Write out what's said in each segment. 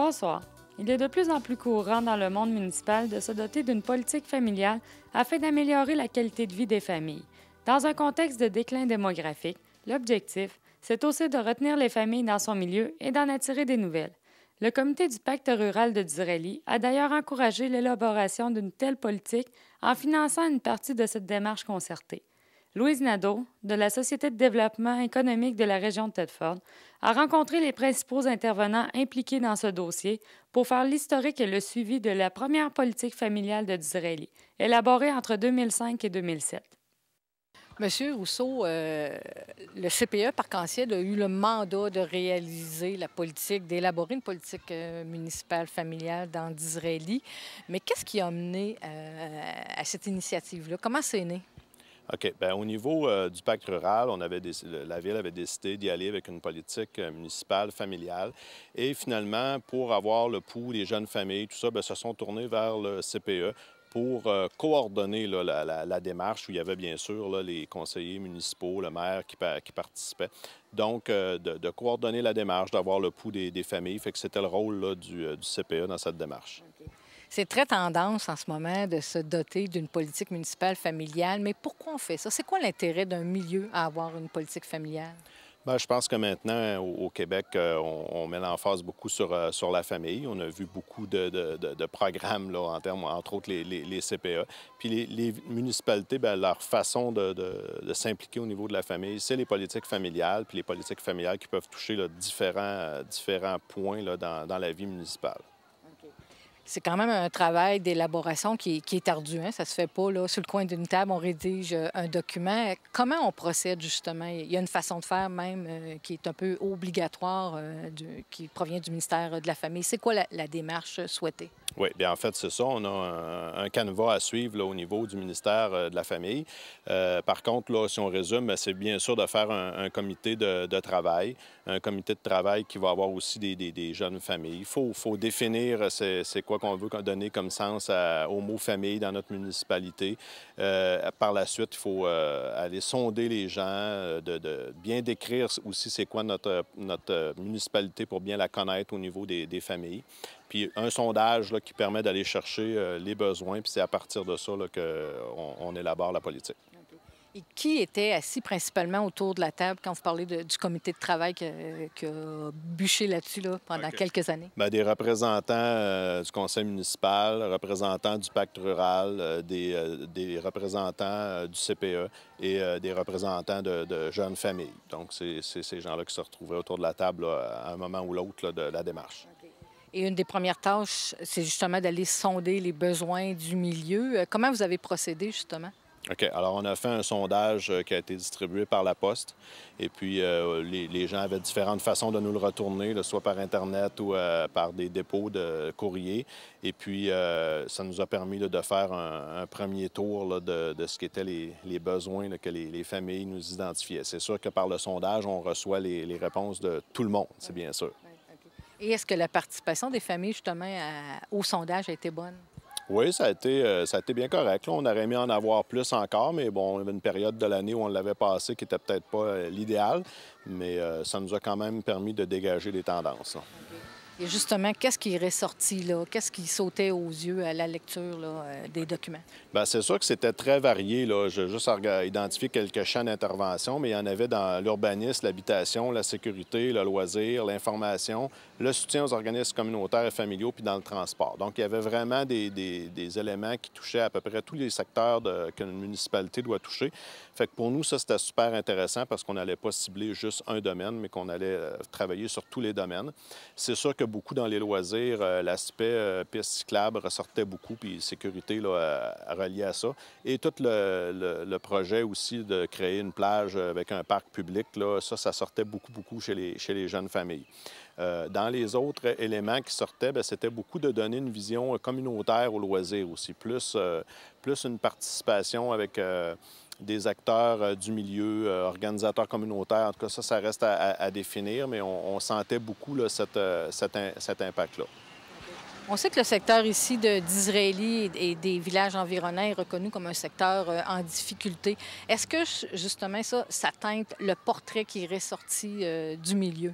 Bonsoir. Il est de plus en plus courant dans le monde municipal de se doter d'une politique familiale afin d'améliorer la qualité de vie des familles. Dans un contexte de déclin démographique, l'objectif, c'est aussi de retenir les familles dans son milieu et d'en attirer des nouvelles. Le comité du pacte rural de Disraeli a d'ailleurs encouragé l'élaboration d'une telle politique en finançant une partie de cette démarche concertée. Louise Nadeau, de la Société de développement économique de la région de Thetford, a rencontré les principaux intervenants impliqués dans ce dossier pour faire l'historique et le suivi de la première politique familiale de Disraeli, élaborée entre 2005 et 2007. Monsieur Rousseau, le CPE Parc-en-Ciel a eu le mandat de réaliser la politique, d'élaborer une politique municipale familiale dans Disraeli. Mais qu'est-ce qui a mené à cette initiative-là? Comment c'est né? OK. Bien, au niveau du pacte rural, la Ville avait décidé d'y aller avec une politique municipale familiale. Et finalement, pour avoir le pouls des jeunes familles, tout ça, bien, se sont tournés vers le CPE pour coordonner là, la démarche où il y avait bien sûr là, les conseillers municipaux, le maire qui participaient. Donc, de coordonner la démarche, d'avoir le pouls des familles. Fait que c'était le rôle là, du CPE dans cette démarche. Okay. C'est très tendance en ce moment de se doter d'une politique municipale familiale, mais pourquoi on fait ça? C'est quoi l'intérêt d'un milieu à avoir une politique familiale? Bien, je pense que maintenant, au Québec, on met l'emphase beaucoup sur la famille. On a vu beaucoup de programmes, là, en termes, entre autres, les CPA. Puis les municipalités, bien, leur façon de s'impliquer au niveau de la famille, c'est les politiques familiales, puis les politiques familiales qui peuvent toucher là, différents points là, dans la vie municipale. C'est quand même un travail d'élaboration qui est ardu. Hein? Ça se fait pas là, sur le coin d'une table, on rédige un document. Comment on procède, justement? Il y a une façon de faire même qui est un peu obligatoire, qui provient du ministère de la Famille. C'est quoi la démarche souhaitée? Oui, bien en fait, c'est ça. On a un canevas à suivre là, au niveau du ministère de la Famille. Par contre, là, si on résume, c'est bien sûr de faire un comité de travail, un comité de travail qui va avoir aussi des jeunes familles. Il faut définir c'est quoi qu'on veut donner comme sens au mot famille dans notre municipalité. Par la suite, il faut aller sonder les gens, de bien décrire aussi c'est quoi notre municipalité pour bien la connaître au niveau des familles. Puis un sondage là, qui permet d'aller chercher les besoins, puis c'est à partir de ça qu'on élabore la politique. Et qui était assis principalement autour de la table quand vous parlez du comité de travail qui a bûché là-dessus là, pendant quelques années? Bien, des représentants du conseil municipal, représentants du pacte rural, des représentants du CPE et des représentants de jeunes familles. Donc, c'est ces gens-là qui se retrouvaient autour de la table là, à un moment ou l'autre de la démarche. Et une des premières tâches, c'est justement d'aller sonder les besoins du milieu. Comment vous avez procédé, justement? OK. Alors, on a fait un sondage qui a été distribué par la Poste. Et puis, les gens avaient différentes façons de nous le retourner, là, soit par Internet ou par des dépôts de courrier. Et puis, ça nous a permis là, de faire un premier tour là, de ce qu'étaient les besoins là, que les familles nous identifiaient. C'est sûr que par le sondage, on reçoit les réponses de tout le monde, c'est bien sûr. Et est-ce que la participation des familles, justement, au sondage a été bonne? Oui, ça a été bien correct. Là, on aurait aimé en avoir plus encore, mais bon, il y avait une période de l'année où on l'avait passé qui n'était peut-être pas l'idéal, mais ça nous a quand même permis de dégager des tendances. Là. Et justement, qu'est-ce qui est ressorti là? Qu'est-ce qui sautait aux yeux à la lecture là, des documents? Bien, c'est sûr que c'était très varié. Là. J'ai juste identifié quelques champs d'intervention, mais il y en avait dans l'urbanisme, l'habitation, la sécurité, le loisir, l'information, le soutien aux organismes communautaires et familiaux, puis dans le transport. Donc, il y avait vraiment des éléments qui touchaient à peu près tous les secteurs qu'une municipalité doit toucher. Fait que pour nous, ça, c'était super intéressant parce qu'on n'allait pas cibler juste un domaine, mais qu'on allait travailler sur tous les domaines. C'est sûr que beaucoup dans les loisirs, l'aspect piste cyclable ressortait beaucoup, puis sécurité là, relié à ça. Et tout le projet aussi de créer une plage avec un parc public, là, ça sortait beaucoup chez les jeunes familles. Dans les autres éléments qui sortaient, c'était beaucoup de donner une vision communautaire aux loisirs aussi, plus une participation avec des acteurs du milieu, organisateurs communautaires. En tout cas, ça reste à définir, mais on sentait beaucoup là, cet impact-là. On sait que le secteur ici de d'Israéli et des villages environnants est reconnu comme un secteur en difficulté. Est-ce que, justement, ça teinte le portrait qui est ressorti du milieu?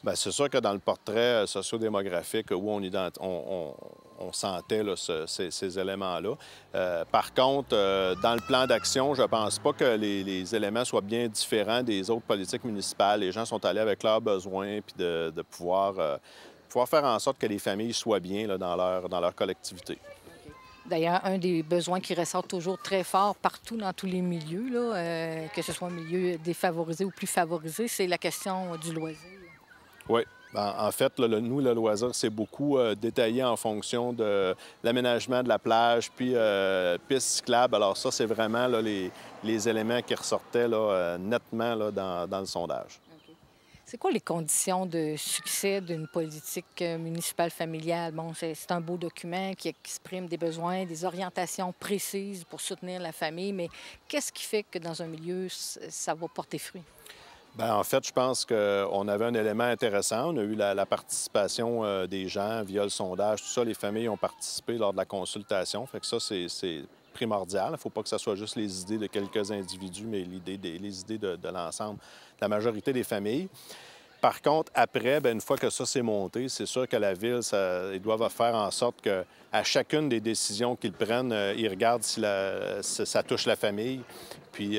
Bien, c'est sûr que dans le portrait sociodémographique, où on sentait là, ces éléments-là. Par contre, dans le plan d'action, je ne pense pas que les éléments soient bien différents des autres politiques municipales. Les gens sont allés avec leurs besoins, puis de pouvoir faire en sorte que les familles soient bien là, dans leur collectivité. D'ailleurs, un des besoins qui ressort toujours très fort partout dans tous les milieux, là, que ce soit un milieu défavorisé ou plus favorisé, c'est la question du loisir. Oui. En fait, là, nous, le loisir, c'est beaucoup détaillé en fonction de l'aménagement de la plage, puis pistes cyclables. Alors ça, c'est vraiment là, les éléments qui ressortaient là, nettement là, dans le sondage. C'est quoi les conditions de succès d'une politique municipale familiale? Bon, c'est un beau document qui exprime des besoins, des orientations précises pour soutenir la famille, mais qu'est-ce qui fait que dans un milieu, ça va porter fruit? Bien, en fait, je pense qu'on avait un élément intéressant. On a eu la participation des gens via le sondage. Tout ça, les familles ont participé lors de la consultation. Fait que ça, c'est primordial. Il ne faut pas que ce soit juste les idées de quelques individus, mais les idées de l'ensemble, de la majorité des familles. Par contre, après, bien, une fois que ça s'est monté, c'est sûr que la Ville, ils doivent faire en sorte qu'à chacune des décisions qu'ils prennent, ils regardent si ça touche la famille. Puis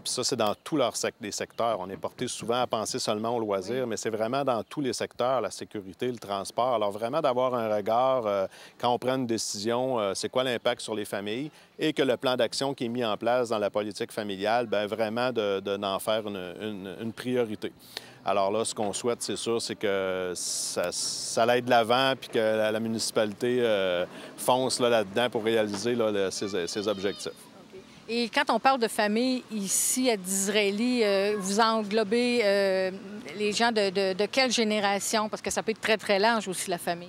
ça, c'est dans tous les secteurs. On est porté souvent à penser seulement aux loisirs, mais c'est vraiment dans tous les secteurs, la sécurité, le transport. Alors vraiment d'avoir un regard, quand on prend une décision, c'est quoi l'impact sur les familles et que le plan d'action qui est mis en place dans la politique familiale, bien vraiment d'en faire une priorité. Alors là, ce qu'on souhaite, c'est sûr, c'est que ça aille de l'avant puis que la municipalité fonce là-dedans pour réaliser là, ses objectifs. Et quand on parle de famille ici à Disraeli, vous englobez les gens de quelle génération? Parce que ça peut être très, très large aussi, la famille.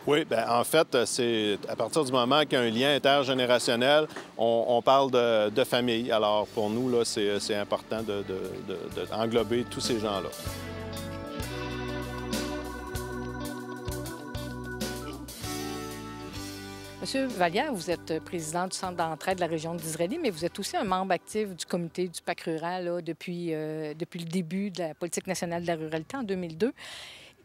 Oui, bien, en fait, c'est à partir du moment qu'il y a un lien intergénérationnel, on parle de famille. Alors, pour nous, là, c'est important d'englober tous ces gens-là. Monsieur Vallière, vous êtes président du Centre d'entraide de la région de Disraeli, mais vous êtes aussi un membre actif du comité du PAC rural là, depuis le début de la politique nationale de la ruralité en 2002.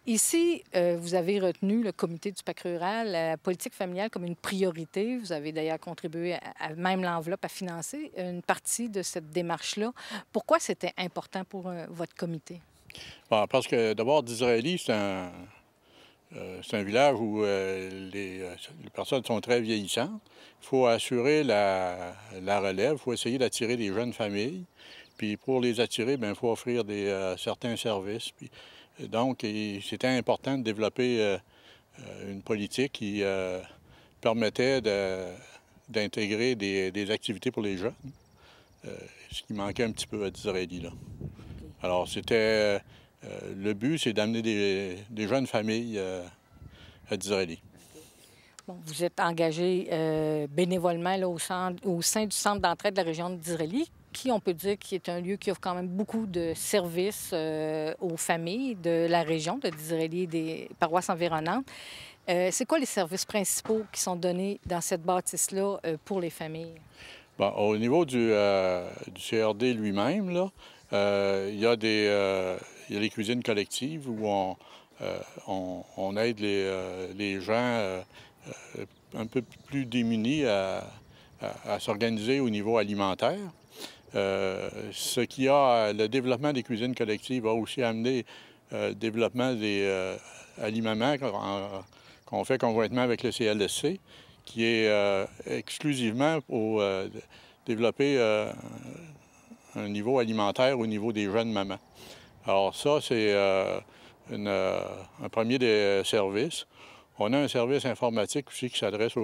Ici, vous avez retenu le comité du PAC rural, la politique familiale comme une priorité. Vous avez d'ailleurs contribué à même l'enveloppe à financer une partie de cette démarche-là. Pourquoi c'était important pour votre comité? Bon, parce que d'abord, Disraeli, c'est un village où les personnes sont très vieillissantes. Il faut assurer la relève, il faut essayer d'attirer des jeunes familles. Puis pour les attirer, bien, il faut offrir certains services. Puis, donc, c'était important de développer une politique qui permettait d'intégrer des activités pour les jeunes, ce qui manquait un petit peu à Disraeli, là. Alors, c'était... le but, c'est d'amener des jeunes familles à Disraeli. Bon, vous êtes engagé bénévolement là, au sein du Centre d'entraide de la région de Disraeli, qui, on peut dire, qui est un lieu qui offre quand même beaucoup de services aux familles de la région de Disraeli et des paroisses environnantes. C'est quoi les services principaux qui sont donnés dans cette bâtisse-là pour les familles? Bon, au niveau du CRD lui-même, là, il y a les cuisines collectives où on aide les gens un peu plus démunis à s'organiser au niveau alimentaire. Le développement des cuisines collectives a aussi amené le développement des aliments qu'on fait conjointement avec le CLSC, qui est exclusivement pour développer un niveau alimentaire au niveau des jeunes mamans. Alors ça, c'est un premier des services. On a un service informatique aussi qui s'adresse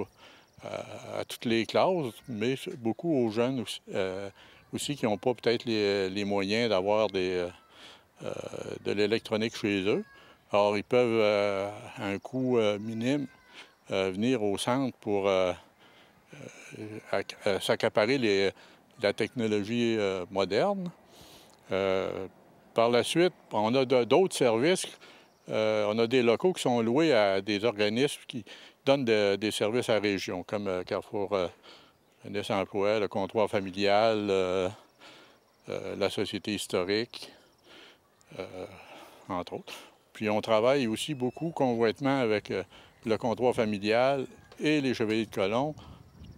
à toutes les classes, mais beaucoup aux jeunes aussi qui n'ont pas peut-être les moyens d'avoir de l'électronique chez eux. Alors, ils peuvent, à un coût minime, venir au centre pour s'accaparer la technologie moderne. Par la suite, on a d'autres services. On a des locaux qui sont loués à des organismes qui donnent des services à la région, comme Carrefour Jeunesse Emploi, le comptoir familial, la Société historique, entre autres. Puis on travaille aussi beaucoup conjointement avec le comptoir familial et les Chevaliers de Colomb,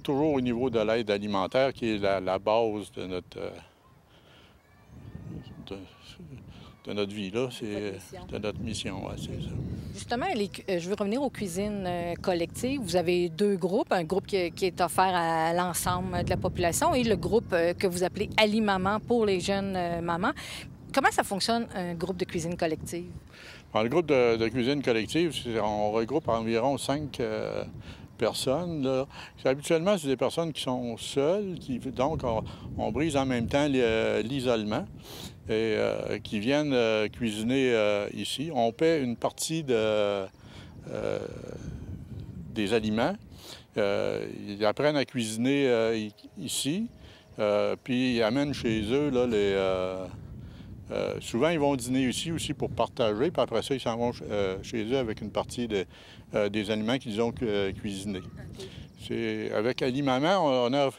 toujours au niveau de l'aide alimentaire, qui est la base de notre vie, là. C'est de notre mission, ouais, c'est ça. Justement, je veux revenir aux cuisines collectives. Vous avez deux groupes, un groupe qui est offert à l'ensemble de la population et le groupe que vous appelez Ali-Maman pour les jeunes mamans. Comment ça fonctionne, un groupe de cuisine collective? Dans le groupe de cuisine collective, on regroupe environ 5 personnes. Là. Habituellement, c'est des personnes qui sont seules, donc on brise en même temps l'isolement et qui viennent cuisiner ici. On paie une partie des aliments. Ils apprennent à cuisiner ici, puis ils amènent chez eux là, souvent, ils vont dîner ici aussi pour partager, puis après ça, ils s'en vont chez eux avec une partie des aliments qu'ils ont cuisinés. Okay. Avec Ali-Maman, on a,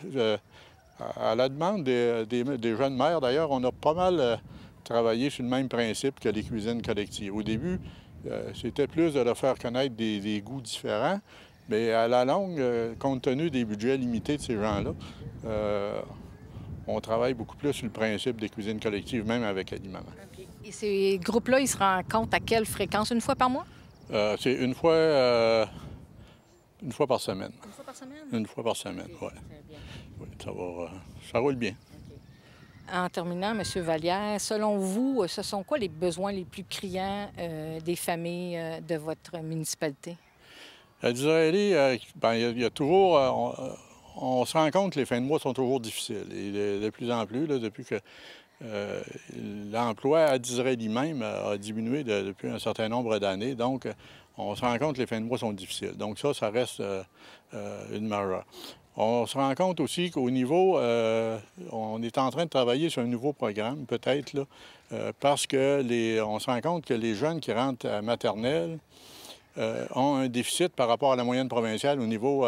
à la demande des jeunes mères, d'ailleurs, on a pas mal travaillé sur le même principe que les cuisines collectives. Au début, c'était plus de leur faire connaître des goûts différents, mais à la longue, compte tenu des budgets limités de ces gens-là, on travaille beaucoup plus sur le principe des cuisines collectives, même avec Ali-Maman. Okay. Et ces groupes-là, ils se rencontrent à quelle fréquence? Une fois par mois? C'est une fois par semaine. Une fois par semaine? Une fois par semaine, okay. Oui. Ça roule bien. Okay. En terminant, M. Vallière, selon vous, ce sont quoi les besoins les plus criants des familles de votre municipalité? À Disraeli, il y a toujours... On se rend compte que les fins de mois sont toujours difficiles. Et de plus en plus, là, depuis que l'emploi à Disraeli même a diminué depuis un certain nombre d'années. Donc, on se rend compte que les fins de mois sont difficiles. Donc ça reste une majeure. On se rend compte aussi qu'au niveau... on est en train de travailler sur un nouveau programme, peut-être, là, parce que on se rend compte que les jeunes qui rentrent à maternelle ont un déficit par rapport à la moyenne provinciale au niveau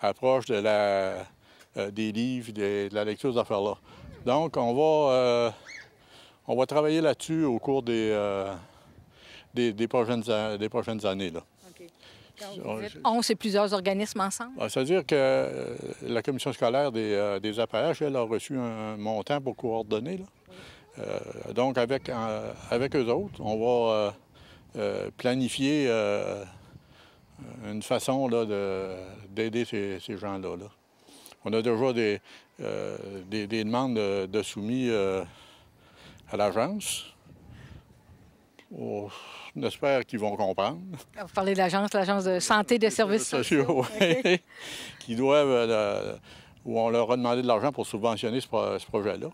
approche des livres, de la lecture d'affaires-là. Donc, on va travailler là-dessus au cours des prochaines années. Là. Okay. On c'est plusieurs organismes ensemble? C'est-à-dire que la commission scolaire des APH, elle a reçu un montant pour coordonner. Là. Oui. Donc, avec eux autres, on va... planifier une façon d'aider ces gens-là. Là. On a déjà des demandes de soumis à l'agence. On espère qu'ils vont comprendre. Vous parlez de l'agence de santé de services sociaux. Oui, qui doivent... où on leur a demandé de l'argent pour subventionner ce projet-là.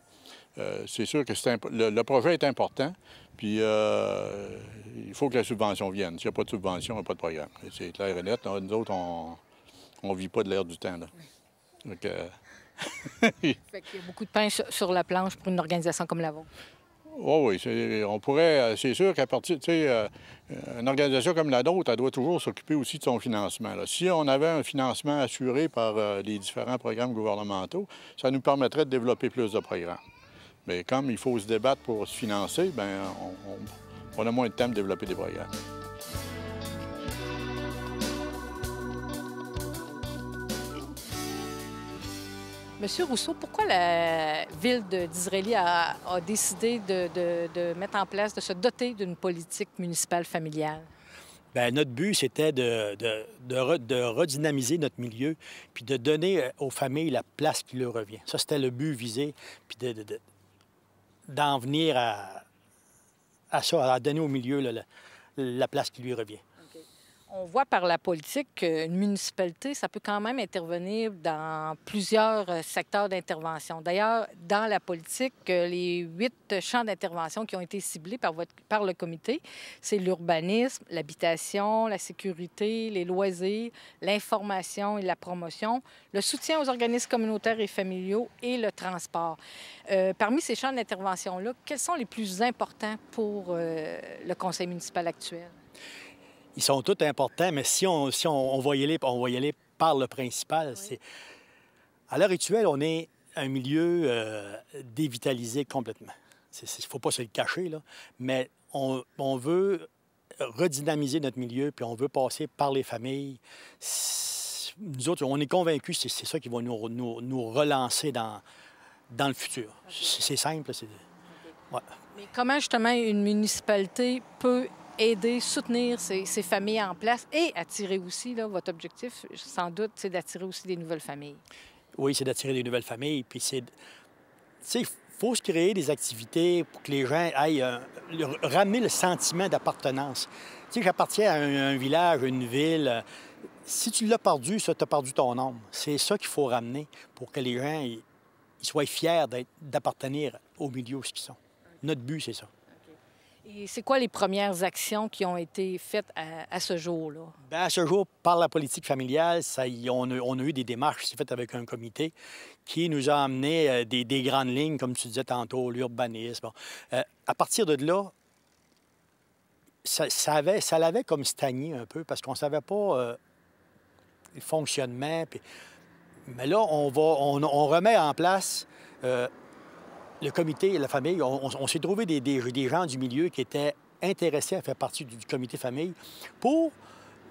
C'est sûr que le projet est important, puis il faut que la subvention vienne. S'il n'y a pas de subvention, il n'y a pas de programme. C'est clair et net. Nous autres, on ne vit pas de l'air du temps. Là. Donc, fait qu'il y a beaucoup de pain sur la planche pour une organisation comme la vôtre. Oui, on pourrait... C'est sûr qu'à partir... Tu sais, une organisation comme la nôtre, elle doit toujours s'occuper aussi de son financement. Là. Si on avait un financement assuré par les différents programmes gouvernementaux, ça nous permettrait de développer plus de programmes. Mais comme il faut se débattre pour se financer, bien, on a moins de temps de développer des programmes. Monsieur Rousseau, pourquoi la ville de Disraeli a décidé de mettre en place, de se doter d'une politique municipale familiale? Bien, notre but, c'était de redynamiser notre milieu puis de donner aux familles la place qui leur revient. Ça, c'était le but visé, puis d'en venir à ça, à donner au milieu la place qui lui revient. Okay. On voit par la politique qu'une municipalité, ça peut quand même intervenir dans plusieurs secteurs d'intervention. D'ailleurs, dans la politique, les 8 champs d'intervention qui ont été ciblés par le comité, c'est l'urbanisme, l'habitation, la sécurité, les loisirs, l'information et la promotion, le soutien aux organismes communautaires et familiaux et le transport. Parmi ces champs d'intervention-là, quels sont les plus importants pour le conseil municipal actuel? Ils sont tous importants, mais si on va y aller par le principal. Oui. À l'heure actuelle, on est un milieu dévitalisé complètement. Il ne faut pas se le cacher, là, mais on veut redynamiser notre milieu, puis on veut passer par les familles. Nous autres, on est convaincus que c'est ça qui va nous relancer dans le futur. C'est simple. Ouais. Mais comment, justement, une municipalité peut aider, soutenir ces familles en place et attirer aussi, là, votre objectif, sans doute, c'est d'attirer aussi des nouvelles familles? Oui, c'est d'attirer des nouvelles familles. Puis c'est... Tu sais, il faut se créer des activités pour que les gens aillent ramener le sentiment d'appartenance. Tu sais, j'appartiens à un village, une ville. Si tu l'as perdu, ça, tu as perdu ton âme. C'est ça qu'il faut ramener pour que les gens ils soient fiers d'appartenir au milieu où ils sont. Notre but, c'est ça. Et c'est quoi les premières actions qui ont été faites à ce jour-là? Bien, à ce jour, par la politique familiale, on a eu des démarches faites avec un comité qui nous a amené des grandes lignes, comme tu disais tantôt, l'urbanisme. À partir de là, ça l'avait comme stagné un peu parce qu'on ne savait pas le fonctionnement. Mais là, on remet en place le comité et la famille. On s'est trouvé des gens du milieu qui étaient intéressés à faire partie du comité famille. Pour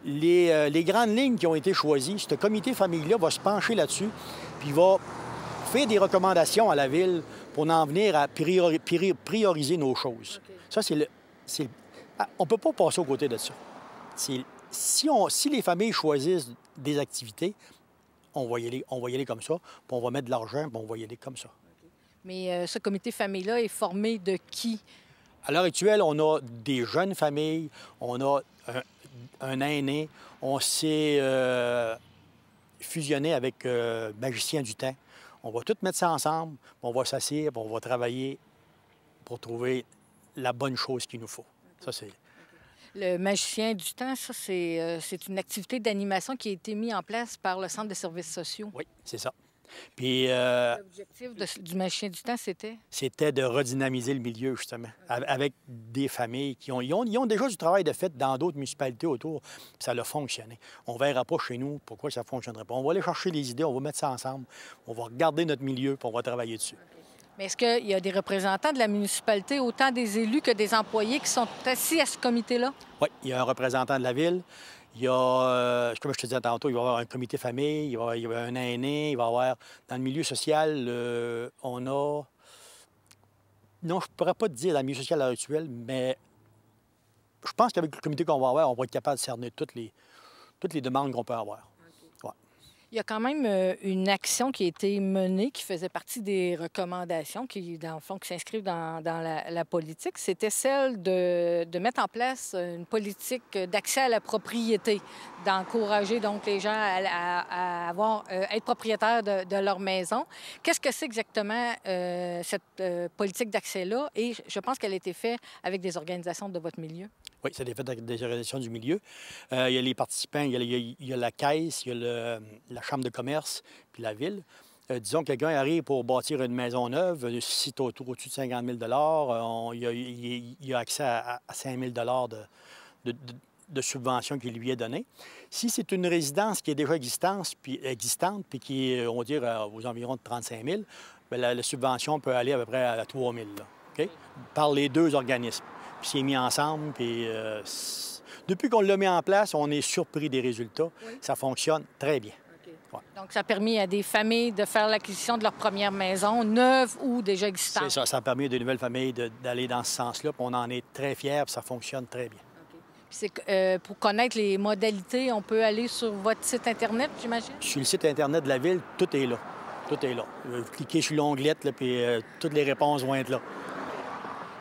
les grandes lignes qui ont été choisies, ce comité famille-là va se pencher là-dessus, puis il va faire des recommandations à la Ville pour en venir à prioriser nos choses. Okay. Ça, on ne peut pas passer aux côtés de ça. Si les familles choisissent des activités, on va y aller comme ça, puis on va mettre de l'argent, puis on va y aller comme ça. Okay. Mais ce comité famille-là est formé de qui? À l'heure actuelle, on a des jeunes familles, on a un aîné, on s'est fusionné avec Magicien du Temps. On va tout mettre ça ensemble, on va s'asseoir, on va travailler pour trouver la bonne chose qu'il nous faut. Okay. Ça, c'est... Le Magicien du Temps, ça, c'est une activité d'animation qui a été mise en place par le Centre de services sociaux. Oui, c'est ça. Puis... L'objectif du Magicien du Temps, c'était? C'était de redynamiser le milieu, justement, avec des familles qui ont déjà du travail de fait dans d'autres municipalités autour. Puis ça a fonctionné. On ne verra pas chez nous pourquoi ça ne fonctionnerait pas. On va aller chercher des idées, on va mettre ça ensemble, on va regarder notre milieu, puis on va travailler dessus. Mais est-ce qu'il y a des représentants de la municipalité, autant des élus que des employés, qui sont assis à ce comité-là? Oui, il y a un représentant de la Ville. Il y a, comme je te disais tantôt, il va y avoir un comité famille, il va y avoir un aîné, il va y avoir... Dans le milieu social, on a... Non, je ne pourrais pas te dire dans le milieu social actuel, mais je pense qu'avec le comité qu'on va avoir, on va être capable de cerner toutes les demandes qu'on peut avoir. Il y a quand même une action qui a été menée, qui faisait partie des recommandations, qui, dans le fond, qui s'inscrivent dans la politique. C'était celle de mettre en place une politique d'accès à la propriété, d'encourager donc les gens à être propriétaires de leur maison. Qu'est-ce que c'est exactement cette politique d'accès-là? Et je pense qu'elle a été faite avec des organisations de votre milieu. Oui, ça a été fait avec des organisations du milieu. Il y a les participants, il y a la Caisse, il y a la Chambre de commerce, puis la Ville. Disons que quelqu'un arrive pour bâtir une maison neuve, si tu es au-dessus de 50 000 il y a accès à 5 000 de subventions qui lui est donnée. Si c'est une résidence qui est déjà existante, puis qui est, on va dire, aux environs de 35 000, bien, la subvention peut aller à peu près à 3 000, là, OK? Par les deux organismes. Puis c'est mis ensemble, puis depuis qu'on l'a mis en place, on est surpris des résultats. Oui. Ça fonctionne très bien. Okay. Ouais. Donc, ça a permis à des familles de faire l'acquisition de leur première maison, neuve ou déjà existante. C'est ça. Ça a permis à de nouvelles familles d'aller dans ce sens-là, puis on en est très fiers, puis ça fonctionne très bien. Okay. Puis pour connaître les modalités, on peut aller sur votre site Internet, j'imagine? Sur le site Internet de la Ville, tout est là. Tout est là. Vous cliquez sur l'onglet, puis toutes les réponses vont être là.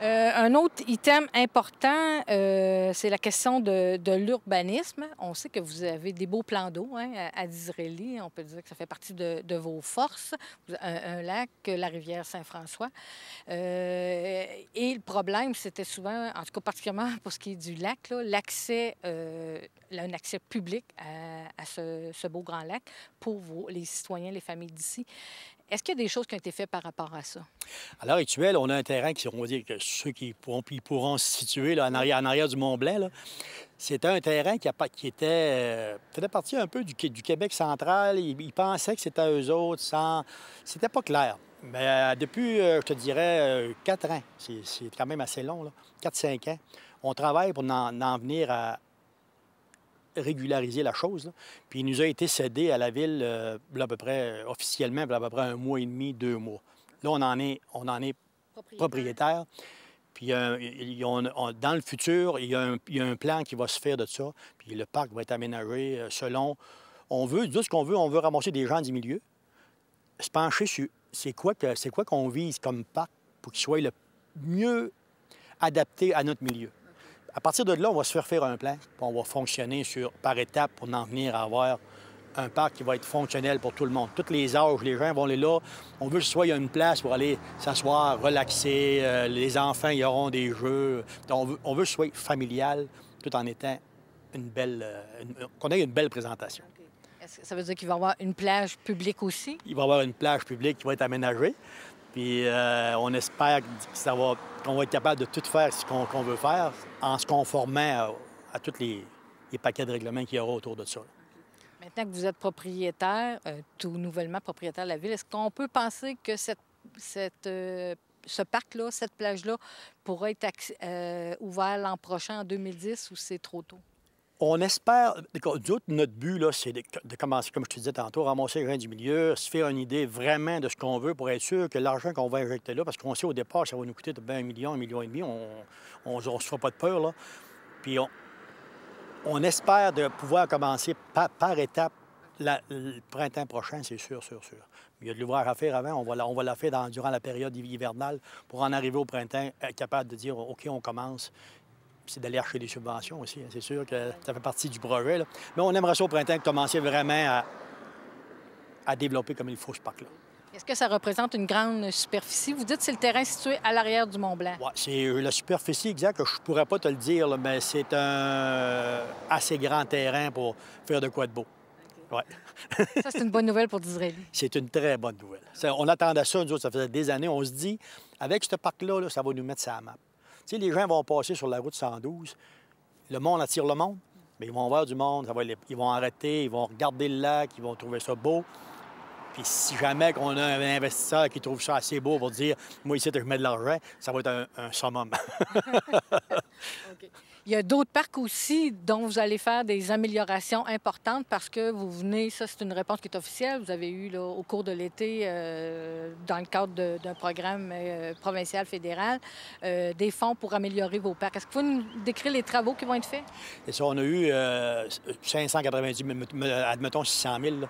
Un autre item important, c'est la question de l'urbanisme. On sait que vous avez des beaux plans d'eau à Disraeli. On peut dire que ça fait partie de vos forces. Un lac, la rivière Saint-François. Et le problème, c'était souvent, en tout cas particulièrement pour ce qui est du lac, l'accès, un accès public à ce beau grand lac pour les citoyens, les familles d'ici. Est-ce qu'il y a des choses qui ont été faites par rapport à ça? À l'heure actuelle, on a un terrain qui, on va dire que ceux qui pourront se situer là, en arrière du Mont-Blanc, c'était un terrain qui faisait partie un peu du Québec central. Ils pensaient que c'était eux autres sans... C'était pas clair. Mais depuis, je te dirais, 4 ans, c'est quand même assez long, 4-5 ans, On travaille pour en venir à régulariser la chose, là. Puis il nous a été cédé à la ville, là, à peu près, officiellement, à peu près 1 mois et demi, 2 mois. Là, on en est propriétaire. Puis dans le futur, il y a un plan qui va se faire de ça. Puis le parc va être aménagé selon... On veut, tout ce qu'on veut, on veut ramasser des gens du milieu, se pencher sur c'est quoi qu'on vise comme parc pour qu'il soit le mieux adapté à notre milieu. À partir de là, on va se faire un plan, puis on va fonctionner par étapes pour en venir à avoir un parc qui va être fonctionnel pour tout le monde. Tous les âges, les gens vont aller là. On veut que ce soit il y a une place pour aller s'asseoir, relaxer. Les enfants, ils auront des jeux. On veut que ce soit familial, tout en étant qu'on ait une belle présentation. Okay. Est-ce que ça veut dire qu'il va y avoir une plage publique aussi? Il va y avoir une plage publique qui va être aménagée. Puis on espère qu'on va être capable de tout faire ce qu'on veut faire en se conformant à tous les paquets de règlements qu'il y aura autour de ça. Maintenant que vous êtes propriétaire, tout nouvellement propriétaire de la ville, est-ce qu'on peut penser que ce parc-là, cette plage-là, pourra être ouvert l'an prochain, en 2010, ou c'est trop tôt? On espère... Notre but, là, c'est de commencer, comme je te disais tantôt, ramasser les gens du milieu, se faire une idée vraiment de ce qu'on veut pour être sûr que l'argent qu'on va injecter là, parce qu'on sait au départ que ça va nous coûter bien 1 million, 1,5 million, on ne se fera pas de peur, là. Puis on espère de pouvoir commencer par étapes le printemps prochain, c'est sûr, sûr, sûr. Il y a de l'ouvrage à faire avant. On va la faire durant la période hivernale pour en arriver au printemps, être capable de dire, OK, on commence. C'est d'aller acheter des subventions aussi. Hein. C'est sûr que ça fait partie du projet, là. Mais on aimerait ça au printemps commencer vraiment à développer comme il faut ce parc-là. Est-ce que ça représente une grande superficie? Vous dites que c'est le terrain situé à l'arrière du Mont-Blanc. Oui, c'est la superficie exacte. Je ne pourrais pas te le dire, là, mais c'est un assez grand terrain pour faire de quoi de beau. Okay. Ouais. Ça, c'est une bonne nouvelle pour Disraeli. C'est une très bonne nouvelle. On attendait ça, nous autres, ça faisait des années. On se dit, avec ce parc-là, ça va nous mettre sur la map. Tu sais, les gens vont passer sur la route 112. Le monde attire le monde. Bien, ils vont voir du monde. Ils vont arrêter, ils vont regarder le lac, ils vont trouver ça beau. Puis si jamais on a un investisseur qui trouve ça assez beau pour dire « Moi, ici, je mets de l'argent », ça va être un summum. Okay. Il y a d'autres parcs aussi dont vous allez faire des améliorations importantes parce que vous venez, ça c'est une réponse qui est officielle, vous avez eu là, au cours de l'été, dans le cadre d'un programme provincial, fédéral, des fonds pour améliorer vos parcs. Est-ce que vous pouvez nous décrire les travaux qui vont être faits? Et ça, on a eu 590 000, admettons 600 000. Là.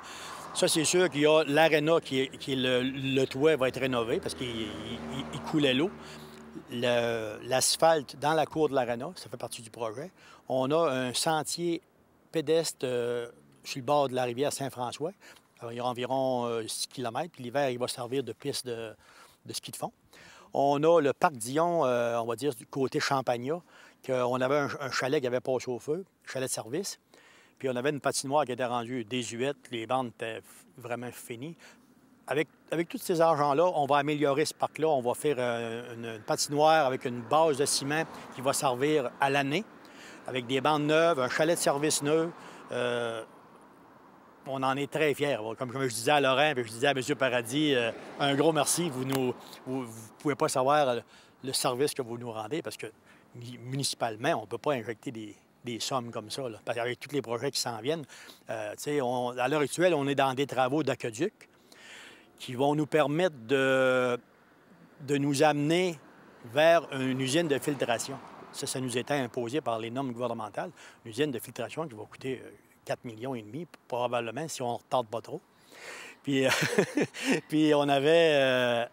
Ça, c'est sûr qu'il y a l'aréna qui est le toit va être rénové parce qu'il coulait l'eau. L'asphalte dans la cour de l'aréna, ça fait partie du projet. On a un sentier pédestre sur le bord de la rivière Saint-François. Il y a environ 6 km. Puis l'hiver, il va servir de piste de ski de fond. On a le parc Dion, on va dire, du côté Champagnat, qu'on avait un chalet qui avait passé au feu, chalet de service. Puis on avait une patinoire qui était rendue désuète. Les bandes étaient vraiment finies. Avec tous ces argents-là, on va améliorer ce parc-là. On va faire une patinoire avec une base de ciment qui va servir à l'année, avec des bandes neuves, un chalet de service neuf. On en est très fiers. Comme je disais à Laurent, puis je disais à M. Paradis, un gros merci. Vous ne pouvez pas savoir le service que vous nous rendez parce que municipalement, on ne peut pas injecter des sommes comme ça. Là, parce qu'avec tous les projets qui s'en viennent, à l'heure actuelle, on est dans des travaux d'aqueduc qui vont nous permettre de nous amener vers une usine de filtration. Ça nous était imposé par les normes gouvernementales. Une usine de filtration qui va coûter 4,5 millions, probablement, si on ne retarde pas trop. Puis, puis de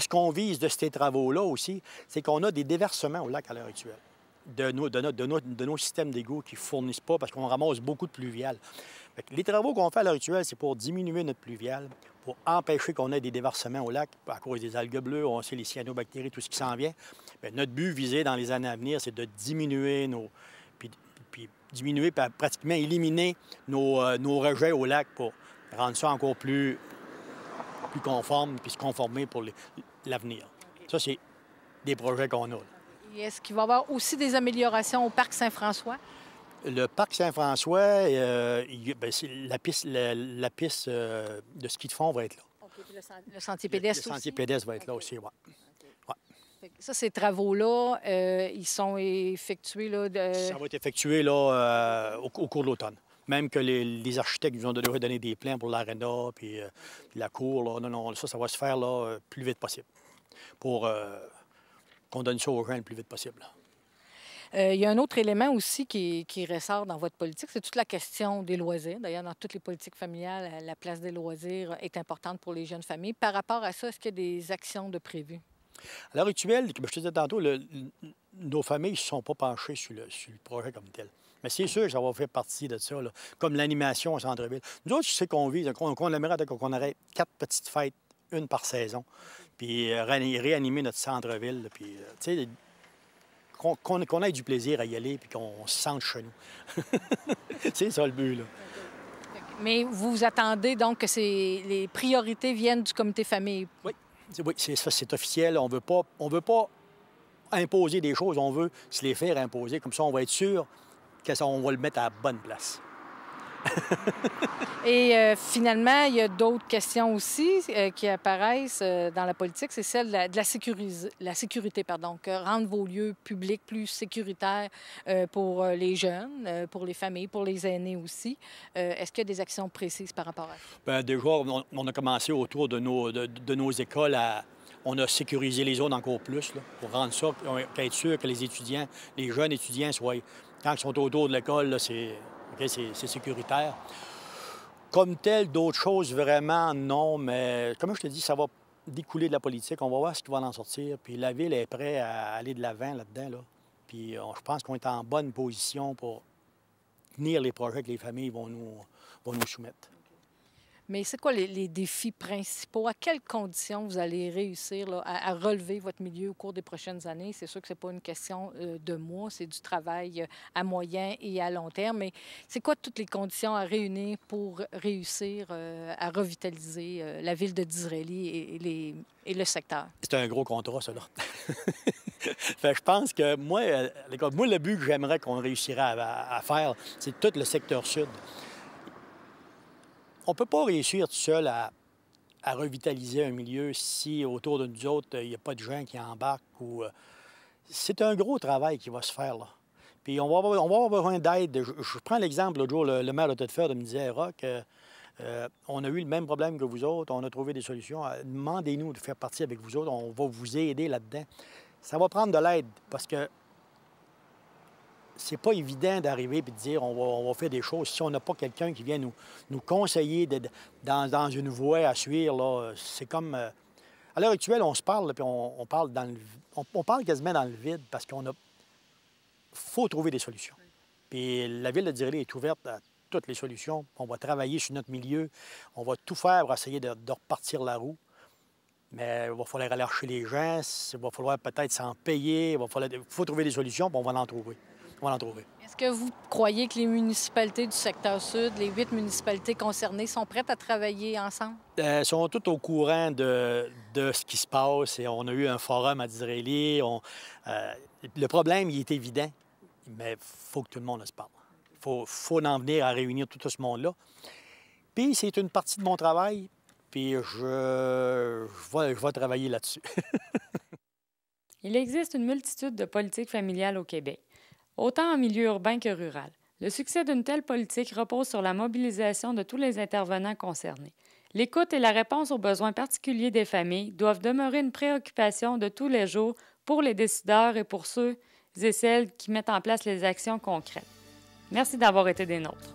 ce qu'on vise de ces travaux-là aussi, c'est qu'on a des déversements au lac à l'heure actuelle de nos systèmes d'égouts qui ne fournissent pas parce qu'on ramasse beaucoup de pluvial. Les travaux qu'on fait à l'heure actuelle, c'est pour diminuer notre pluvial, pour empêcher qu'on ait des déversements au lac à cause des algues bleues, on sait les cyanobactéries, tout ce qui s'en vient. Bien, notre but visé dans les années à venir, c'est de diminuer puis pratiquement éliminer nos rejets au lac pour rendre ça encore plus conforme puis se conformer pour l'avenir. Okay. Ça, c'est des projets qu'on a. Et est-ce qu'il va y avoir aussi des améliorations au parc Saint-François? Le parc Saint-François, la piste de ski de fond va être là. Okay. Le sentier pédestre aussi? Le sentier pédestre va être là aussi, oui. Okay. Ouais. Ça, ces travaux-là, ils sont effectués là, Ça va être effectué là, au cours de l'automne. Même que les architectes nous ont donné des plans pour l'aréna puis la cour. Là. Non, ça va se faire là, plus vite possible pour qu'on donne ça aux gens le plus vite possible. Il y a un autre élément aussi qui ressort dans votre politique, c'est toute la question des loisirs. D'ailleurs, dans toutes les politiques familiales, la place des loisirs est importante pour les jeunes familles. Par rapport à ça, est-ce qu'il y a des actions de prévues? À l'heure actuelle, comme je te disais tantôt, nos familles ne se sont pas penchées sur le projet comme tel. Mais c'est sûr que ça va faire partie de ça, là, comme l'animation au centre-ville. Nous autres, je sais qu'on vise, qu'on aimerait qu'on aurait 4 petites fêtes, une par saison, puis réanimer notre centre-ville, puis, tu sais, qu'on ait du plaisir à y aller, puis qu'on se sente chez nous. C'est ça le but, là. Mais vous attendez donc que les priorités viennent du comité famille? Oui, c'est ça, c'est officiel. On veut pas imposer des choses, on veut se les faire imposer. Comme ça, on va être sûr qu'on va le mettre à la bonne place. Et finalement, il y a d'autres questions aussi qui apparaissent dans la politique, c'est celle de la sécurité, pardon, que rendre vos lieux publics plus sécuritaires pour les jeunes, pour les familles, pour les aînés aussi. Est-ce qu'il y a des actions précises par rapport à ça? Bien, déjà, on a commencé autour de nos écoles on a sécurisé les zones encore plus là, pour rendre ça, pour être sûr que les étudiants, les jeunes étudiants, quand ils sont autour de l'école, c'est sécuritaire. Comme tel, d'autres choses, vraiment, non, mais comme je te dis, ça va découler de la politique. On va voir ce qui va en sortir. Puis la Ville est prête à aller de l'avant là-dedans. Là. Puis je pense qu'on est en bonne position pour tenir les projets que les familles vont nous soumettre. Mais c'est quoi les défis principaux? À quelles conditions vous allez réussir là, à relever votre milieu au cours des prochaines années? C'est sûr que ce n'est pas une question de mois, c'est du travail à moyen et à long terme. Mais c'est quoi toutes les conditions à réunir pour réussir à revitaliser la ville de Disraeli et le secteur? C'est un gros contrat, ça, là. Fait que je pense que moi, le but que j'aimerais qu'on réussirait à faire, c'est tout le secteur sud. On ne peut pas réussir tout seul à revitaliser un milieu si autour de nous autres, il n'y a pas de gens qui embarquent. C'est un gros travail qui va se faire, là. Puis on va avoir besoin d'aide. Je prends l'exemple, l'autre jour, le maire de Thetford me disait, Roch, on a eu le même problème que vous autres, on a trouvé des solutions. Demandez-nous de faire partie avec vous autres, on va vous aider là-dedans. Ça va prendre de l'aide parce que c'est pas évident d'arriver et de dire on va faire des choses si on n'a pas quelqu'un qui vient nous conseiller dans une voie à suivre. Là. C'est comme... à l'heure actuelle, on se parle, puis on parle on parle quasiment dans le vide parce faut trouver des solutions. Puis la Ville de Disraeli est ouverte à toutes les solutions. On va travailler sur notre milieu. On va tout faire pour essayer de repartir la roue. Mais il va falloir aller chercher les gens. Il va falloir peut-être s'en payer. Il faut trouver des solutions, puis on va en trouver. Est-ce que vous croyez que les municipalités du secteur sud, les 8 municipalités concernées, sont prêtes à travailler ensemble? Elles sont toutes au courant de ce qui se passe. Et on a eu un forum à Disraeli. Le problème, il est évident, mais il faut que tout le monde se parle. Il faut en venir à réunir tout ce monde-là. Puis c'est une partie de mon travail, puis je vais travailler là-dessus. Il existe une multitude de politiques familiales au Québec, autant en milieu urbain que rural. Le succès d'une telle politique repose sur la mobilisation de tous les intervenants concernés. L'écoute et la réponse aux besoins particuliers des familles doivent demeurer une préoccupation de tous les jours pour les décideurs et pour ceux et celles qui mettent en place les actions concrètes. Merci d'avoir été des nôtres.